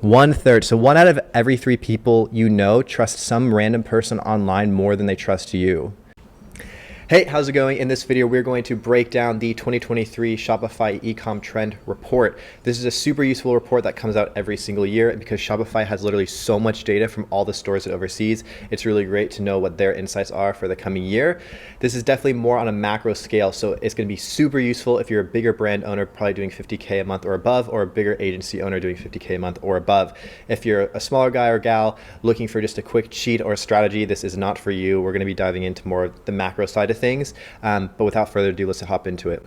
One third. So one out of every three people you know trust some random person online more than they trust you. Hey, how's it going? In this video, we're going to break down the 2023 Shopify Ecom Trend Report. This is a super useful report that comes out every single year, and because Shopify has literally so much data from all the stores it oversees, it's really great to know what their insights are for the coming year. This is definitely more on a macro scale, so it's going to be super useful if you're a bigger brand owner, probably doing 50K a month or above, or a bigger agency owner doing 50K a month or above. If you're a smaller guy or gal looking for just a quick cheat or a strategy, this is not for you. We're going to be diving into more of the macro side of things. But without further ado, let's hop into it.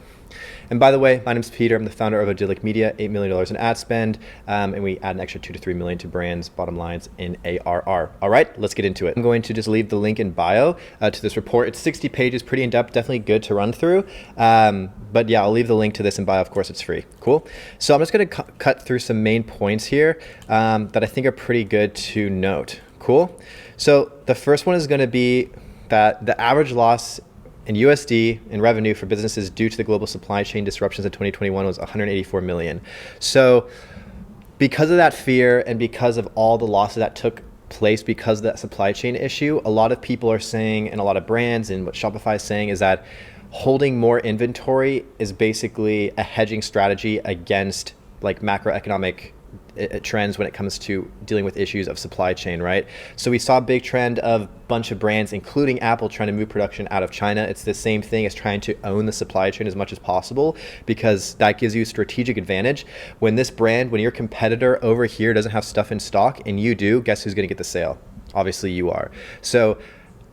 And by the way, my name's Peter. I'm the founder of Idyllic Media, $8 million in ad spend, and we add an extra 2 to 3 million to brands' bottom lines in ARR. All right, let's get into it. I'm going to just leave the link in bio to this report. It's 60 pages, pretty in-depth, definitely good to run through. But yeah, I'll leave the link to this in bio. Of course, it's free. Cool. So I'm just going to cut through some main points here that I think are pretty good to note. Cool. So the first one is going to be that the average loss in USD in revenue for businesses due to the global supply chain disruptions in 2021 was 184 million. So because of that fear and because of all the losses that took place because of that supply chain issue, a lot of people are saying, and a lot of brands, and what Shopify is saying is that holding more inventory is basically a hedging strategy against like macroeconomic trends when it comes to dealing with issues of supply chain, right? So we saw a big trend of a bunch of brands, including Apple, trying to move production out of China. It's the same thing as trying to own the supply chain as much as possible, because that gives you a strategic advantage. When your competitor over here doesn't have stuff in stock and you do, guess who's going to get the sale? Obviously you are. So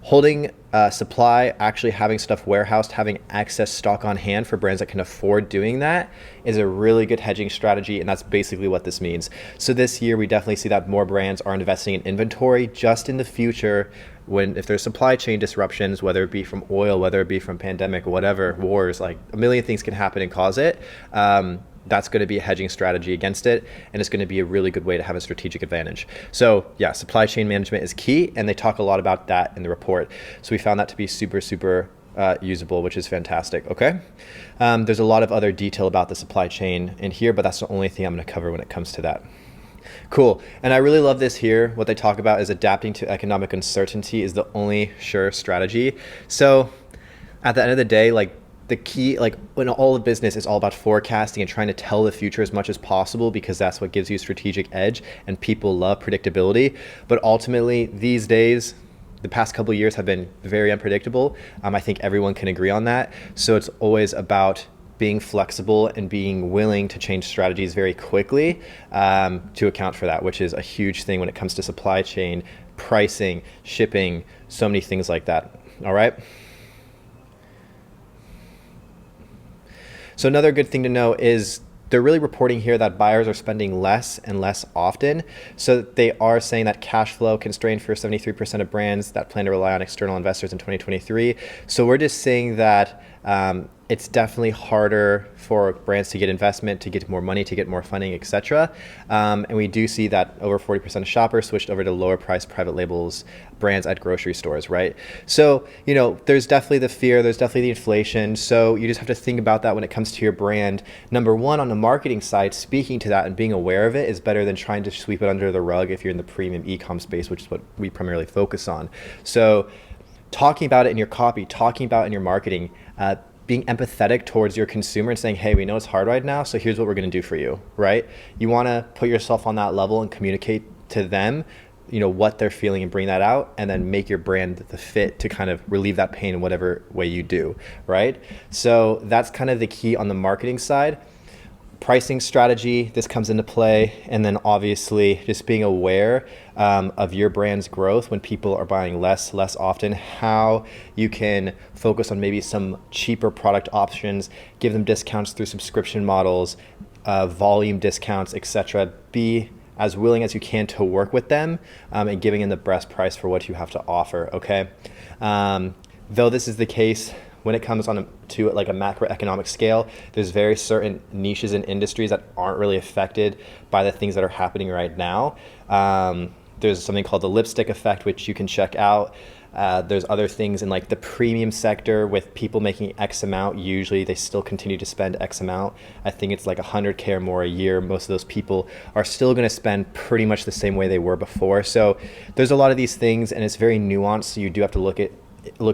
holding supply, actually having stuff warehoused, having excess stock on hand for brands that can afford doing that is a really good hedging strategy, and that's basically what this means. So this year, we definitely see that more brands are investing in inventory just in the future if there's supply chain disruptions, whether it be from oil, whether it be from pandemic, whatever, wars, like a million things can happen and cause it. That's going to be a hedging strategy against it, and it's going to be a really good way to have a strategic advantage. So yeah, supply chain management is key, and they talk a lot about that in the report. So we found that to be super usable, which is fantastic. Okay, there's a lot of other detail about the supply chain in here, but that's the only thing I'm going to cover when it comes to that. Cool. And I really love this here. What they talk about is adapting to economic uncertainty is the only sure strategy. So at the end of the day, like, the key, like when all of business is all about forecasting and trying to tell the future as much as possible, because that's what gives you a strategic edge, and people love predictability. But ultimately these days, the past couple of years have been very unpredictable. I think everyone can agree on that. So it's always about being flexible and being willing to change strategies very quickly to account for that, which is a huge thing when it comes to supply chain, pricing, shipping, so many things like that. All right. So another good thing to know is they're really reporting here that buyers are spending less and less often. So they are saying that cash flow constrained for 73% of brands that plan to rely on external investors in 2023. So we're just saying that it's definitely harder for brands to get investment, to get more money, to get more funding, etc. And we do see that over 40% of shoppers switched over to lower priced private labels brands at grocery stores, right? So, there's definitely the fear, there's definitely the inflation. So you just have to think about that when it comes to your brand. Number one, on the marketing side, speaking to that and being aware of it is better than trying to sweep it under the rug if you're in the premium e-com space, which is what we primarily focus on. So talking about it in your copy, talking about it in your marketing, being empathetic towards your consumer and saying, hey, we know it's hard right now, so here's what we're going to do for you, right? You want to put yourself on that level and communicate to them, what they're feeling and bring that out, and then make your brand the fit to kind of relieve that pain in whatever way you do, right? So that's kind of the key on the marketing side. Pricing strategy, this comes into play, and then obviously just being aware of your brand's growth when people are buying less often, how you can focus on maybe some cheaper product options, give them discounts through subscription models, volume discounts, etc. Be as willing as you can to work with them and giving them the best price for what you have to offer, okay? Though this is the case, when it comes on to like a macroeconomic scale, there's very certain niches and industries that aren't really affected by the things that are happening right now. There's something called the lipstick effect, which you can check out. There's other things in like the premium sector with people making X amount. Usually they still continue to spend X amount. I think it's like 100K or more a year. Most of those people are still going to spend pretty much the same way they were before. So there's a lot of these things, and it's very nuanced. So you do have to look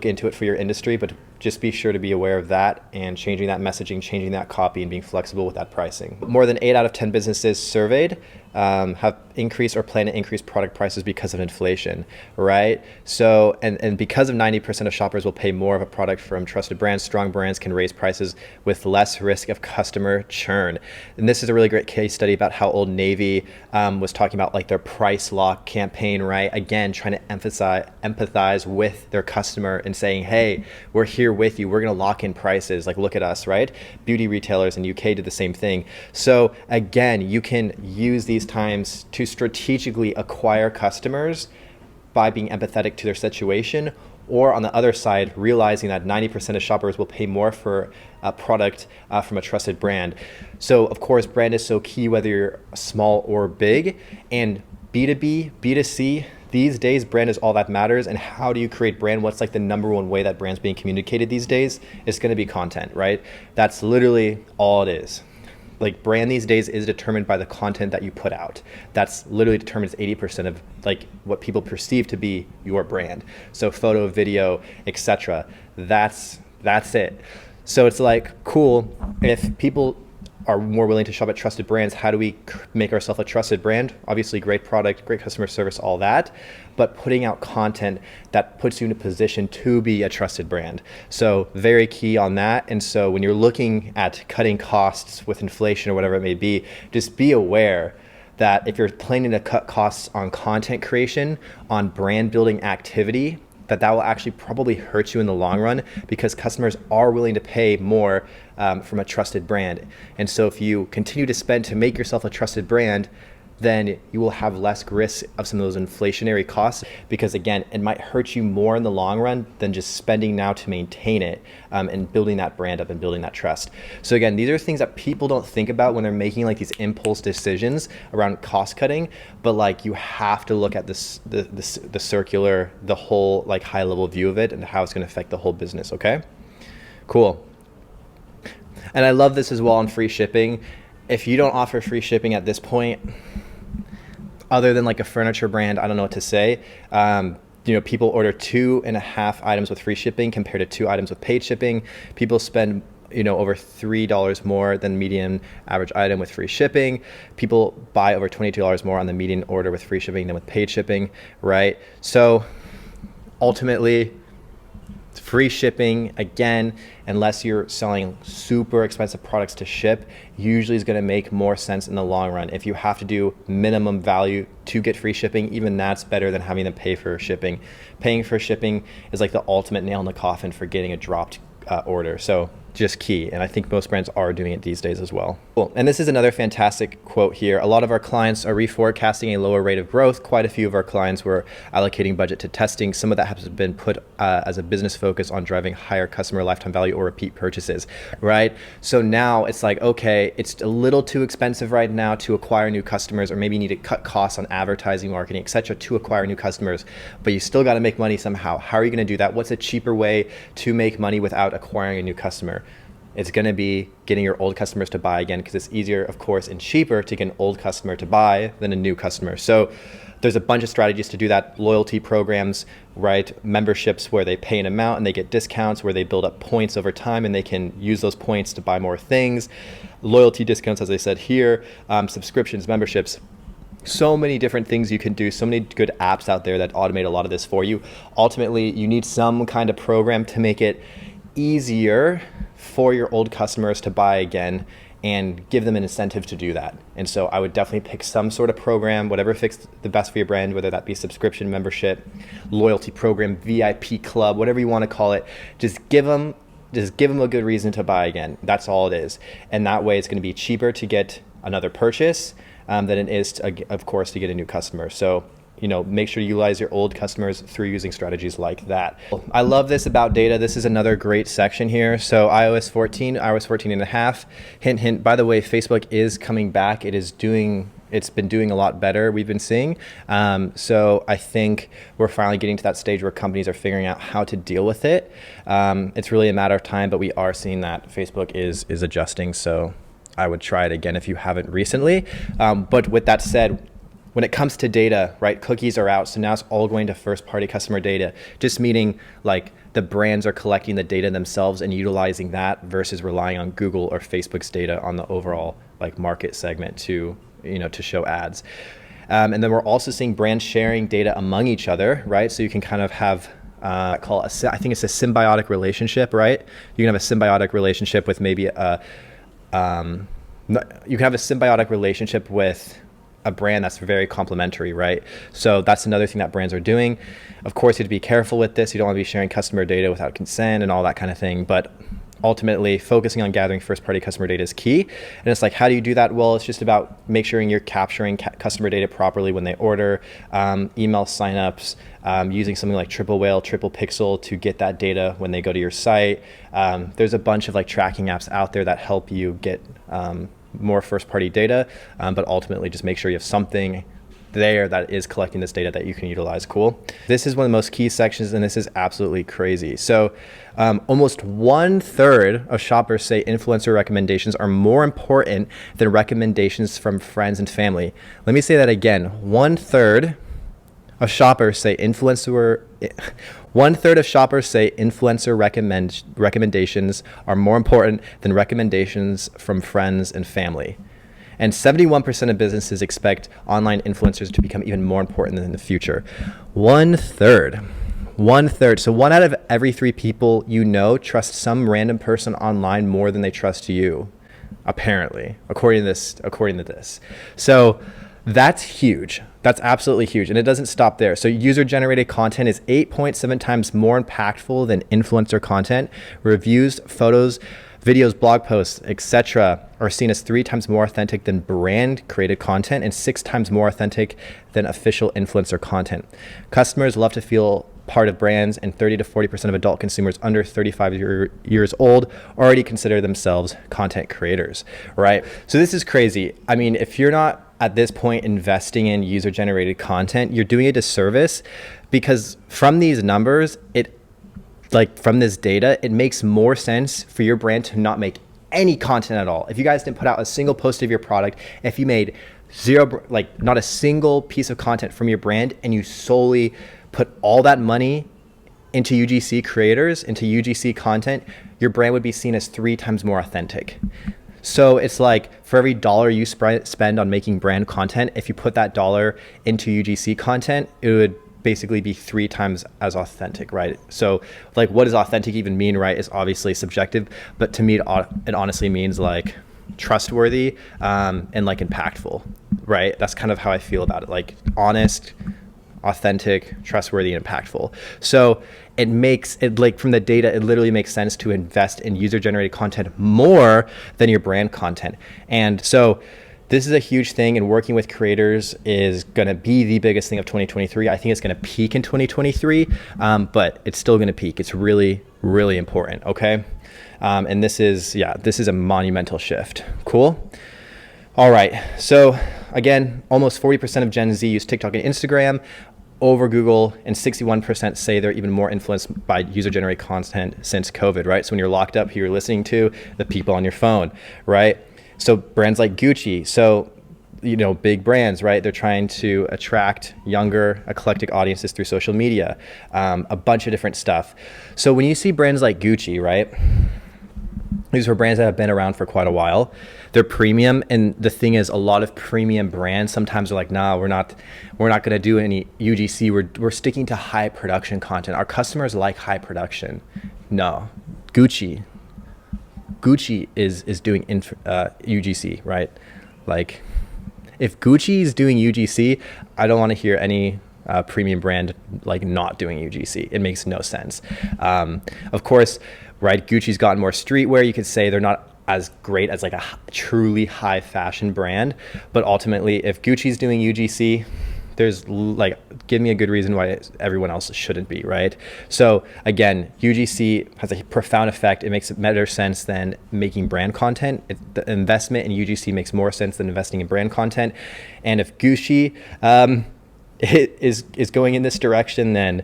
into it for your industry, but just be sure to be aware of that and changing that messaging, changing that copy, and being flexible with that pricing. More than 8 out of 10 businesses surveyed have increased or plan to increase product prices because of inflation, right? So, and because of 90% of shoppers will pay more of a product from trusted brands, strong brands can raise prices with less risk of customer churn. And this is a really great case study about how Old Navy was talking about like their price lock campaign, right? Again, trying to empathize with their customer and saying, hey, we're here with you. We're going to lock in prices. Like, look at us, right? Beauty retailers in UK did the same thing. So again, you can use these times to strategically acquire customers by being empathetic to their situation, or on the other side, realizing that 90% of shoppers will pay more for a product from a trusted brand. So of course, brand is so key, whether you're small or big. And B2B, B2C, these days, brand is all that matters. And how do you create brand? What's like the number one way that brand's being communicated these days? It's going to be content, right? That's literally all it is. Like, brand these days is determined by the content that you put out. That's literally determines 80% of like what people perceive to be your brand. So photo, video, etc. That's it. So it's like, cool, if people are more willing to shop at trusted brands, how do we make ourselves a trusted brand? Obviously, great product, great customer service, all that, but putting out content that puts you in a position to be a trusted brand. So very key on that. And so when you're looking at cutting costs with inflation or whatever it may be, just be aware that if you're planning to cut costs on content creation, on brand building activity, that will actually probably hurt you in the long run, because customers are willing to pay more from a trusted brand. And so if you continue to spend to make yourself a trusted brand, then you will have less risk of some of those inflationary costs, because again, it might hurt you more in the long run than just spending now to maintain it and building that brand up and building that trust. So again, these are things that people don't think about when they're making like these impulse decisions around cost cutting, but like you have to look at this, the circular, the whole like high level view of it and how it's going to affect the whole business. Okay, cool. And I love this as well on free shipping. If you don't offer free shipping at this point, other than like a furniture brand, I don't know what to say. People order 2.5 items with free shipping compared to 2 items with paid shipping. People spend over $3 more than median average item with free shipping. People buy over $22 more on the median order with free shipping than with paid shipping, right? So ultimately, free shipping, again, unless you're selling super expensive products to ship, usually is going to make more sense in the long run. If you have to do minimum value to get free shipping, even that's better than having to pay for shipping. Paying for shipping is like the ultimate nail in the coffin for getting a dropped order. So just key. And I think most brands are doing it these days as well. Cool. And this is another fantastic quote here. A lot of our clients are reforecasting a lower rate of growth. Quite a few of our clients were allocating budget to testing. Some of that has been put as a business focus on driving higher customer lifetime value or repeat purchases, right? So now it's like, okay, it's a little too expensive right now to acquire new customers, or maybe you need to cut costs on advertising, marketing, etc., to acquire new customers, but you still got to make money somehow. How are you going to do that? What's a cheaper way to make money without acquiring a new customer? It's going to be getting your old customers to buy again, because it's easier, of course, and cheaper to get an old customer to buy than a new customer. So there's a bunch of strategies to do that. Loyalty programs, right? Memberships where they pay an amount and they get discounts, where they build up points over time and they can use those points to buy more things. Loyalty discounts, as I said here, subscriptions, memberships. So many different things you can do, so many good apps out there that automate a lot of this for you. Ultimately, you need some kind of program to make it easier for your old customers to buy again and give them an incentive to do that. And so I would definitely pick some sort of program, whatever fits the best for your brand, whether that be subscription, membership, loyalty program, VIP club, whatever you want to call it. Just give them a good reason to buy again. That's all it is. And that way it's going to be cheaper to get another purchase than it is, of course, to get a new customer. So make sure you utilize your old customers through using strategies like that. I love this about data. This is another great section here. So iOS 14 and a half. Hint, hint. By the way, Facebook is coming back. It is doing it's been doing a lot better, we've been seeing. So I think we're finally getting to that stage where companies are figuring out how to deal with it. It's really a matter of time, but we are seeing that Facebook is adjusting. So I would try it again if you haven't recently. But with that said, when it comes to data, right, cookies are out. So now it's all going to first-party customer data, just meaning like the brands are collecting the data themselves and utilizing that versus relying on Google or Facebook's data on the overall like market segment to show ads. And then we're also seeing brands sharing data among each other, right? So you can kind of have I think it's a symbiotic relationship, right? You can have a symbiotic relationship with maybe you can have a symbiotic relationship with a brand that's very complementary, right? So that's another thing that brands are doing. Of course, you have to be careful with this. You don't want to be sharing customer data without consent and all that kind of thing. But ultimately, focusing on gathering first-party customer data is key. And it's like, how do you do that? Well, it's just about make sure you're capturing customer data properly when they order, email signups, using something like Triple Whale, Triple Pixel to get that data when they go to your site. There's a bunch of like tracking apps out there that help you get more first-party data, but ultimately just make sure you have something there that is collecting this data that you can utilize. Cool. This is one of the most key sections, and this is absolutely crazy. So almost 1/3 of shoppers say influencer recommendations are more important than recommendations from friends and family. Let me say that again. 1/3 of shoppers say influencer recommendations are more important than recommendations from friends and family. And 71% of businesses expect online influencers to become even more important in the future. 1/3. 1/3. So 1 out of every 3 people you know trust some random person online more than they trust you, apparently, according to this. So that's huge. That's absolutely huge. And it doesn't stop there. So user-generated content is 8.7 times more impactful than influencer content. Reviews, photos, videos, blog posts, etc. are seen as 3 times more authentic than brand-created content and 6 times more authentic than official influencer content. Customers love to feel part of brands, and 30 to 40% of adult consumers under 35 years old already consider themselves content creators, right? So this is crazy. I mean, if you're not at this point investing in user-generated content, you're doing a disservice, because from these numbers, from this data, it makes more sense for your brand to not make any content at all. If you guys didn't put out a single post of your product, if you made not a single piece of content from your brand, and you solely put all that money into UGC creators, into UGC content, your brand would be seen as 3 times more authentic. So it's like for every dollar you spend on making brand content, if you put that dollar into UGC content, it would basically be 3 times as authentic, right? So like, what does authentic even mean, right? Is obviously subjective, but to me, it honestly means like trustworthy and like impactful, right? That's kind of how I feel about it. Like honest, authentic, trustworthy, and impactful. So it makes it, like, from the data, it literally makes sense to invest in user-generated content more than your brand content. And so this is a huge thing, and working with creators is going to be the biggest thing of 2023. I think it's going to peak in 2023, but it's still going to peak. It's really, really important. Okay. And this is a monumental shift. Cool. All right. So again, almost 40% of Gen Z use TikTok and Instagram over Google, and 61% say they're even more influenced by user-generated content since COVID, right? So when you're locked up, who you're listening to, the people on your phone, right? So brands like Gucci, so, big brands, right? They're trying to attract younger, eclectic audiences through social media, a bunch of different stuff. So when you see brands like Gucci, right? These are brands that have been around for quite a while. They're premium, and the thing is, a lot of premium brands sometimes are like, nah, we're not going to do any UGC. We're sticking to high production content. Our customers like high production. No, Gucci is doing UGC, right? Like, if Gucci is doing UGC, I don't want to hear any premium brand like not doing UGC. It makes no sense. Of course, right? Gucci's gotten more streetwear. You could say they're not as great as like a truly high fashion brand, but ultimately, if Gucci's doing UGC, give me a good reason why everyone else shouldn't be, right? So again, UGC has a profound effect. It makes better sense than making brand content. The investment in UGC makes more sense than investing in brand content. And if Gucci is going in this direction, then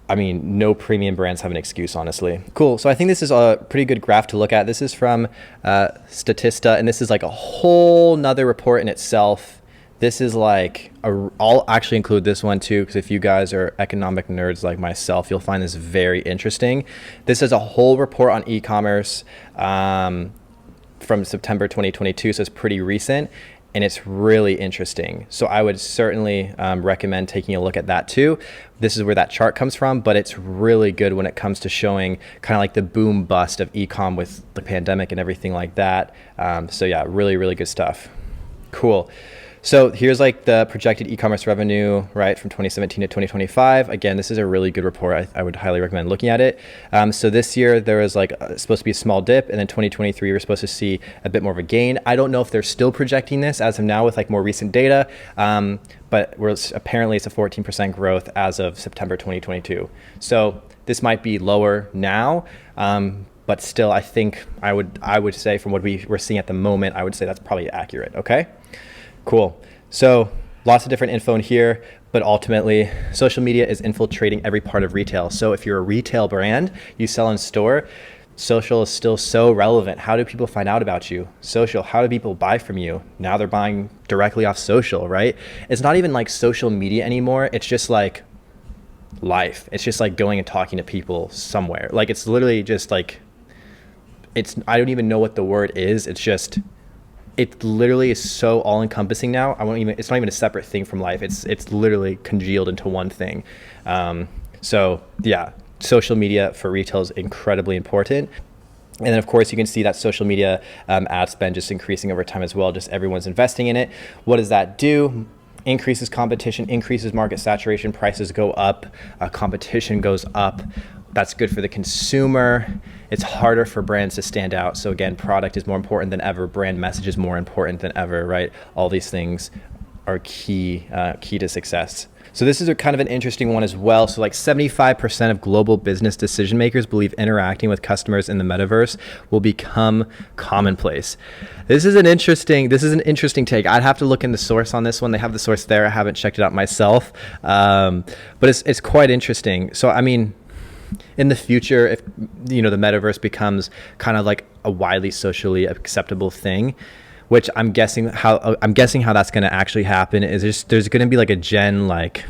I mean, no premium brands have an excuse, honestly. Cool. So I think this is a pretty good graph to look at. This is from Statista, and this is like a whole nother report in itself. This is like, I'll actually include this one too, because if you guys are economic nerds like myself, you'll find this very interesting. This is a whole report on e-commerce from September 2022, so it's pretty recent. And it's really interesting. So I would certainly recommend taking a look at that too. This is where that chart comes from, but it's really good when it comes to showing kind of like the boom bust of ecom with the pandemic and everything like that. So yeah, really, really good stuff. Cool. So here's like the projected e-commerce revenue, right, from 2017 to 2025. Again, this is a really good report. I would highly recommend looking at it. So this year there was like supposed to be a small dip, and then 2023 we're supposed to see a bit more of a gain. I don't know if they're still projecting this as of now with like more recent data, but apparently it's a 14% growth as of September 2022. So this might be lower now, but still I think I would say from what we're seeing at the moment, I would say that's probably accurate. Okay. Cool. So lots of different info in here, but ultimately social media is infiltrating every part of retail. So if you're a retail brand, you sell in store, social is still so relevant. How do people find out about you? Social. How do people buy from you? Now they're buying directly off social, right? It's not even like social media anymore. It's just like life. It's just like going and talking to people somewhere. Like it's literally just like, I don't even know what the word is. It literally is so all encompassing now. It's not even a separate thing from life. It's literally congealed into one thing. So yeah, social media for retail is incredibly important. And then of course you can see that social media ad spend just increasing over time as well. Just everyone's investing in it. What does that do? Increases competition, increases market saturation, prices go up, competition goes up. That's good for the consumer. It's harder for brands to stand out. So again, product is more important than ever. Brand message is more important than ever, right? All these things are key to success. So this is a kind of an interesting one as well. So like 75% of global business decision makers believe interacting with customers in the metaverse will become commonplace. This is an interesting take. I'd have to look in the source on this one. They have the source there. I haven't checked it out myself, but it's quite interesting. So I mean, in the future, if the metaverse becomes kind of like a widely socially acceptable thing, which I'm guessing how that's going to actually happen is there's going to be like a gen, like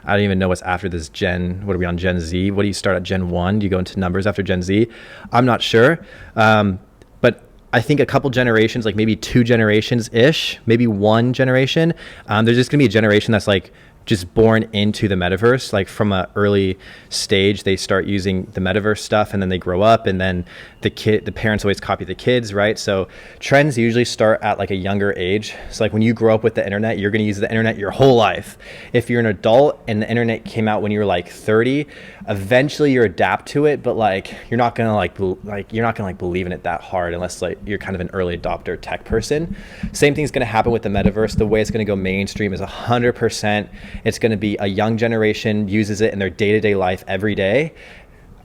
I don't even know what's after this gen. What are we on, Gen Z? What do you start at, Gen 1? Do you go into numbers after Gen Z? I'm not sure, but I think a couple generations, like maybe 2 generations ish, maybe 1 generation, there's just going to be a generation that's like just born into the metaverse. Like from an early stage, they start using the metaverse stuff, and then they grow up, and then the parents always copy the kids, right? So trends usually start at like a younger age. So like when you grow up with the internet, you're going to use the internet your whole life. If you're an adult and the internet came out when you were like 30, eventually you adapt to it, but like you're not going to believe in it that hard unless like you're kind of an early adopter tech person. Same thing's going to happen with the metaverse. The way it's going to go mainstream is 100%. It's going to be a young generation uses it in their day-to-day life every day.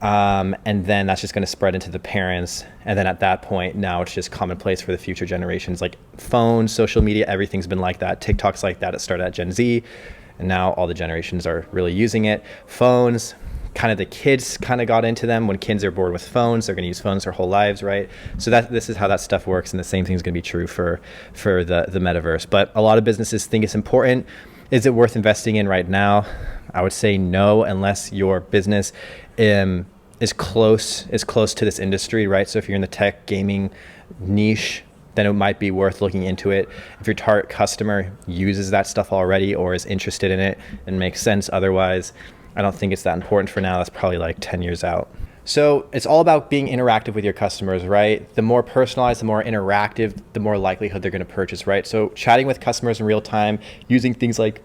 And then that's just going to spread into the parents. And then at that point, now it's just commonplace for the future generations. Like phones, social media, everything's been like that. TikTok's like that. It started at Gen Z, and now all the generations are really using it. Phones, kind of the kids kind of got into them. When kids are bored with phones, they're going to use phones their whole lives, right? So this is how that stuff works. And the same thing is going to be true for the metaverse. But a lot of businesses think it's important. Is it worth investing in right now? I would say no, unless your business is close to this industry, right? So if you're in the tech gaming niche, then it might be worth looking into it. If your target customer uses that stuff already or is interested in it, it makes sense. Otherwise, I don't think it's that important for now. That's probably like 10 years out. So it's all about being interactive with your customers, right? The more personalized, the more interactive, the more likelihood they're going to purchase, right? So chatting with customers in real time, using things like,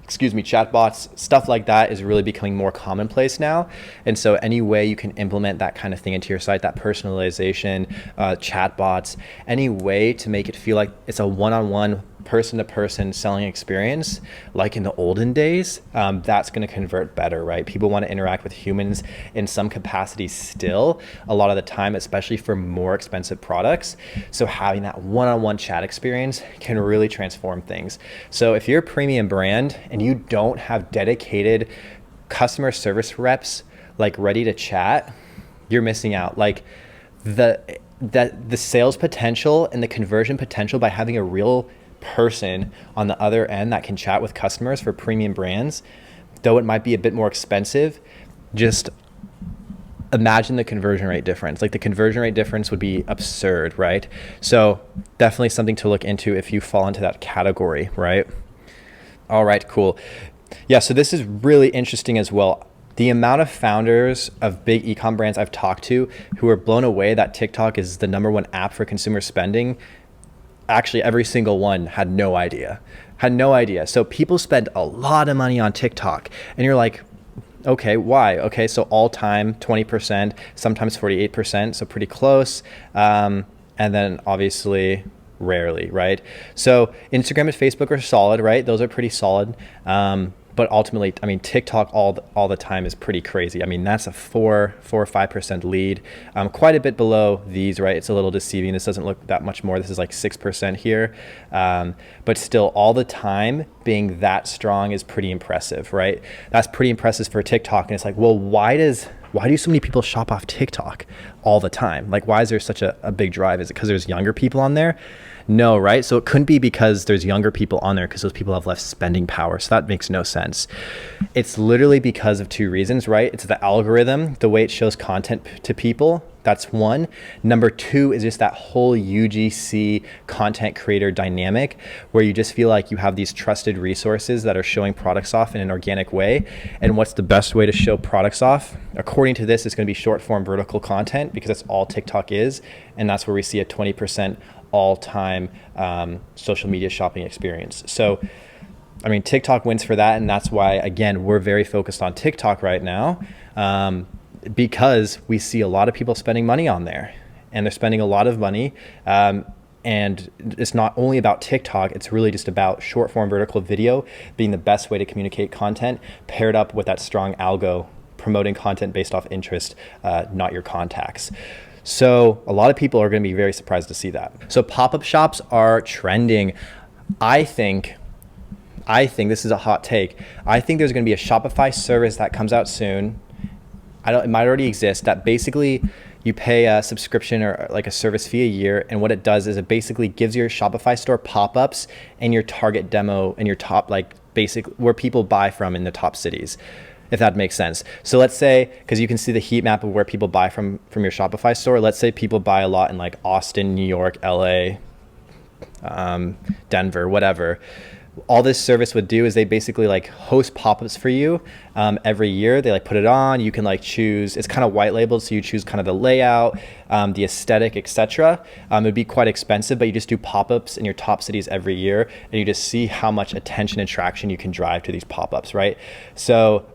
chatbots, stuff like that is really becoming more commonplace now. And so any way you can implement that kind of thing into your site, that personalization, chatbots, any way to make it feel like it's a one-on-one person-to-person selling experience, like in the olden days, that's going to convert better, right? People want to interact with humans in some capacity still, a lot of the time, especially for more expensive products. So having that one-on-one chat experience can really transform things. So if you're a premium brand and you don't have dedicated customer service reps like ready to chat, you're missing out. Like the sales potential and the conversion potential by having a real person on the other end that can chat with customers for premium brands, though it might be a bit more expensive, just imagine the conversion rate difference. Like the conversion rate difference would be absurd, right? So definitely something to look into if you fall into that category, right? All right, cool. Yeah, so this is really interesting as well. The amount of founders of big ecom brands I've talked to who are blown away that TikTok is the #1 app for consumer spending, actually every single one had no idea. So people spend a lot of money on TikTok and you're like, okay, why? Okay, so all time 20%, sometimes 48%, so pretty close. And then obviously rarely, right? So Instagram and Facebook are solid, right? Those are pretty solid. But ultimately, I mean, TikTok all the time is pretty crazy. I mean, that's a 4 or 5% lead, quite a bit below these, right? It's a little deceiving. This doesn't look that much more. This is like 6% here. But still, all the time being that strong is pretty impressive, right? That's pretty impressive for TikTok. And it's like, well, why do so many people shop off TikTok all the time? Like, why is there such a big drive? Is it because there's younger people on there? No, right? So it couldn't be because there's younger people on there because those people have less spending power. So that makes no sense. It's literally because of 2 reasons, right? It's the algorithm, the way it shows content to people. That's one. Number 2 is just that whole UGC content creator dynamic where you just feel like you have these trusted resources that are showing products off in an organic way. And what's the best way to show products off? According to this, it's going to be short form vertical content because that's all TikTok is. And that's where we see a 20% all-time social media shopping experience. So, I mean, TikTok wins for that. And that's why, again, we're very focused on TikTok right now because we see a lot of people spending money on there and they're spending a lot of money. And it's not only about TikTok, it's really just about short form vertical video being the best way to communicate content paired up with that strong algo promoting content based off interest, not your contacts. So a lot of people are going to be very surprised to see that. So pop-up shops are trending. I think this is a hot take. I think there's going to be a Shopify service that comes out soon. It might already exist, that basically you pay a subscription or like a service fee a year. And what it does is it basically gives your Shopify store pop-ups and your target demo and your top, like basic where people buy from in the top cities, if that makes sense. So let's say, because you can see the heat map of where people buy from your Shopify store. Let's say people buy a lot in like Austin, New York, LA, Denver, whatever. All this service would do is they basically like host pop-ups for you every year. They like put it on. You can like choose. It's kind of white labeled, so you choose kind of the layout, the aesthetic, etc. It'd be quite expensive, but you just do pop-ups in your top cities every year, and you just see how much attention and traction you can drive to these pop-ups, right? So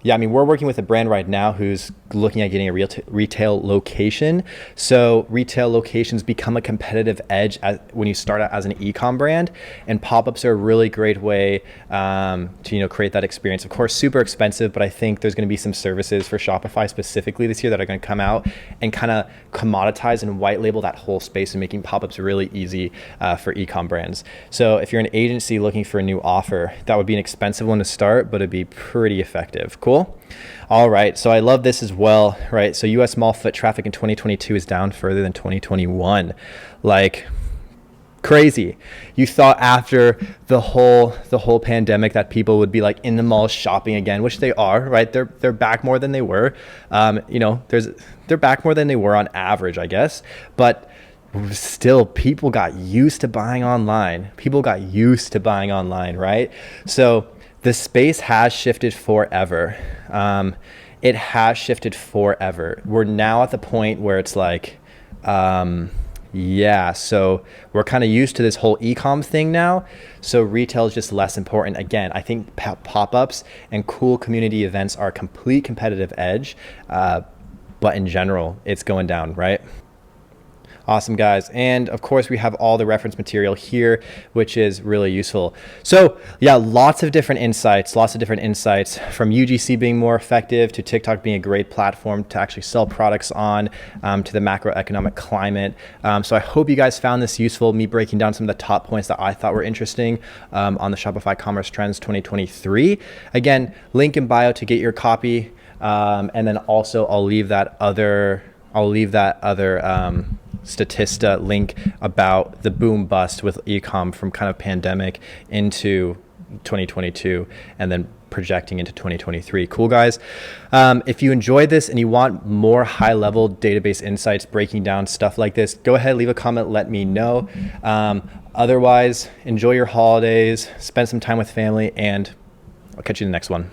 yeah, I mean, we're working with a brand right now who's looking at getting a retail location. So retail locations become a competitive edge when you start out as an ecom brand, and pop-ups are a really great way to create that experience. Of course, super expensive, but I think there's going to be some services for Shopify specifically this year that are going to come out and kind of commoditize and white label that whole space and making pop-ups really easy for ecom brands. So if you're an agency looking for a new offer, that would be an expensive one to start, but it'd be pretty effective. Cool. All right. So I love this as well, right? So US mall foot traffic in 2022 is down further than 2021. Like crazy. You thought after the whole pandemic that people would be like in the mall shopping again, which they are, right? They're back more than they were. They're back more than they were on average, I guess. But still, people got used to buying online. Right? So the space has shifted forever. It has shifted forever. We're now at the point where it's like, so we're kind of used to this whole ecom thing now. So retail is just less important. Again, I think pop-ups and cool community events are a complete competitive edge. But in general, it's going down, right? Awesome, guys. And of course, we have all the reference material here, which is really useful. So yeah, lots of different insights from UGC being more effective to TikTok being a great platform to actually sell products on, to the macroeconomic climate. So I hope you guys found this useful, me breaking down some of the top points that I thought were interesting on the Shopify Commerce Trends 2023. Again, link in bio to get your copy. And then also I'll leave that other Statista link about the boom bust with ecom from kind of pandemic into 2022 and then projecting into 2023. Cool, guys. If you enjoyed this and you want more high level database insights breaking down stuff like this, go ahead, leave a comment, let me know. Otherwise, enjoy your holidays, spend some time with family, and I'll catch you in the next one.